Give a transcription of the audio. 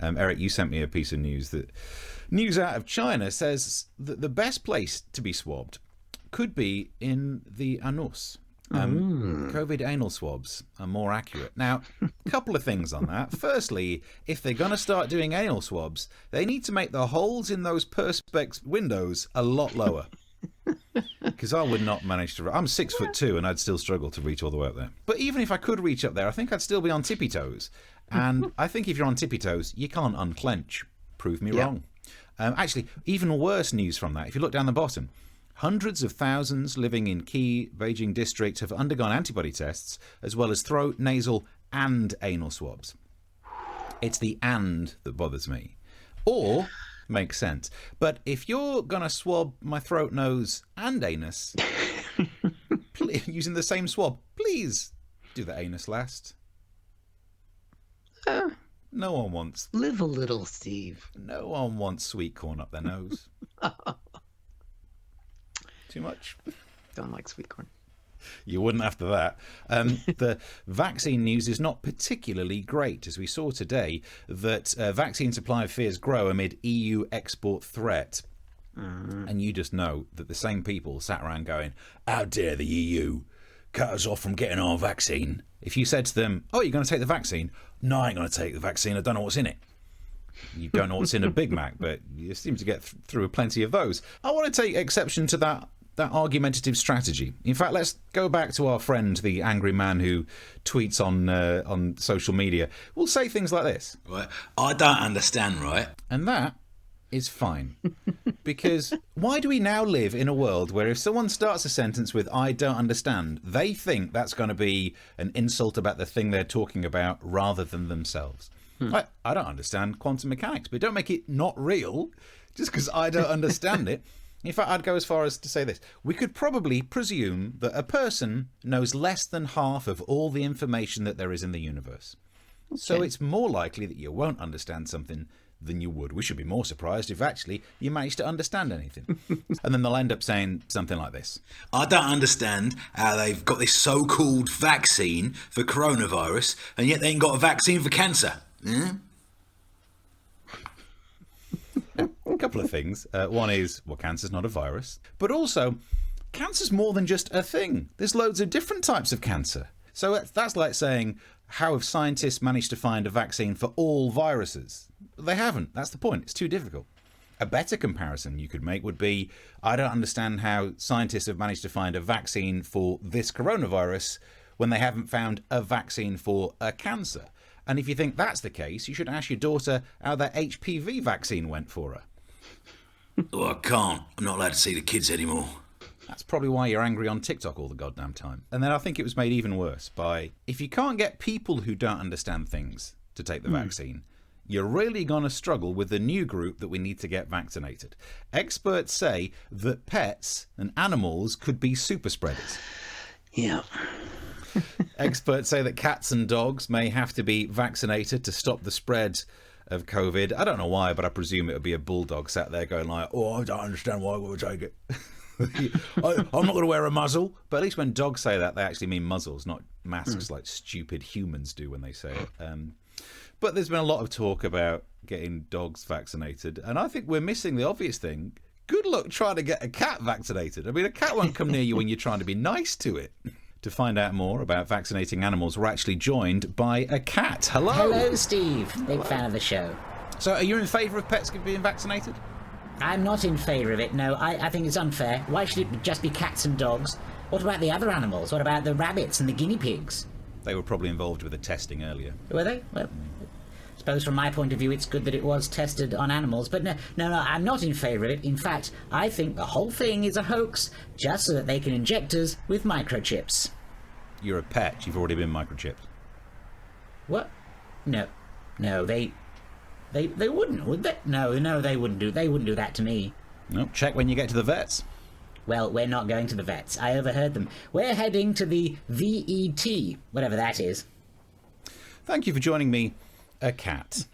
Eric, you sent me a piece of news that news out of China says that the best place to be swabbed could be in the anus. COVID anal swabs are more accurate. Now, a couple of things on that. Firstly, if they're going to start doing anal swabs, they need to make the holes in those perspex windows a lot lower. Because I would not manage to... I'm 6'2" and I'd still struggle to reach all the way up there. But even if I could reach up there, I think I'd still be on tippy toes. And I think if you're on tippy toes, you can't unclench. Prove me wrong. Actually, even worse news from that. If you look down the bottom, hundreds of thousands living in key Beijing districts have undergone antibody tests, as well as throat, nasal, and anal swabs. It's the "and" that bothers me. Or, makes sense. But if you're going to swab my throat, nose, and anus, using the same swab, please do the anus last. No one wants... Live a little, Steve. No one wants sweet corn up their nose. Too much? Don't like sweet corn. You wouldn't after that. The vaccine news is not particularly great, as we saw today that vaccine supply fears grow amid EU export threat. And you just know that the same people sat around going, how dare the EU cut us off from getting our vaccine? If you said to them, oh, you're going to take the vaccine? No, I ain't going to take the vaccine. I don't know what's in it. You don't know what's in a Big Mac, but you seem to get through plenty of those. I want to take exception to that argumentative strategy. In fact, let's go back to our friend, the angry man who tweets on social media. We'll say things like this. Right. I don't understand, right? And that is fine. Because why do we now live in a world where if someone starts a sentence with "I don't understand," they think that's going to be an insult about the thing they're talking about rather than themselves? I don't understand quantum mechanics, but don't make it not real just because I don't understand it. In fact, I'd go as far as to say this. We could probably presume that a person knows less than half of all the information that there is in the universe. Okay. So it's more likely that you won't understand something than you would. We should be more surprised if actually you manage to understand anything. And then they'll end up saying something like this. I don't understand how they've got this so-called vaccine for coronavirus and yet they ain't got a vaccine for cancer. Yeah? A couple of things. One is, well, cancer's not a virus. But also, cancer's more than just a thing. There's loads of different types of cancer. So that's like saying, how have scientists managed to find a vaccine for all viruses? They haven't. That's the point. It's too difficult. A better comparison you could make would be, I don't understand how scientists have managed to find a vaccine for this coronavirus when they haven't found a vaccine for a cancer. And if you think that's the case, you should ask your daughter how that HPV vaccine went for her. Oh, I can't. I'm not allowed to see the kids anymore. That's probably why you're angry on TikTok all the goddamn time. And then I think it was made even worse by, if you can't get people who don't understand things to take the vaccine, you're really going to struggle with the new group that we need to get vaccinated. Experts say that pets and animals could be super spreaders. Yeah. Experts say that cats and dogs may have to be vaccinated to stop the spread of COVID. I don't know why, but I presume it would be a bulldog sat there going like, oh, I don't understand why we would take it. I'm not going to wear a muzzle. But at least when dogs say that, they actually mean muzzles, not masks like stupid humans do when they say it. But there's been a lot of talk about getting dogs vaccinated. And I think we're missing the obvious thing. Good luck trying to get a cat vaccinated. I mean, a cat won't come near you when you're trying to be nice to it. To find out more about vaccinating animals, we're actually joined by a cat. Hello. Hello, Steve. Big fan of the show. So are you in favour of pets being vaccinated? I'm not in favour of it, no. I think it's unfair. Why should it just be cats and dogs? What about the other animals? What about the rabbits and the guinea pigs? They were probably involved with the testing earlier. Were they? Well, I suppose from my point of view it's good that it was tested on animals, but no, I'm not in favour of it. In fact, I think the whole thing is a hoax, just so that they can inject us with microchips. You're a pet, you've already been microchipped. What? No, they wouldn't, would they? No, they wouldn't do that to me. No, check when you get to the vets. Well, we're not going to the vets. I overheard them. We're heading to the VET, whatever that is. Thank you for joining me, a cat.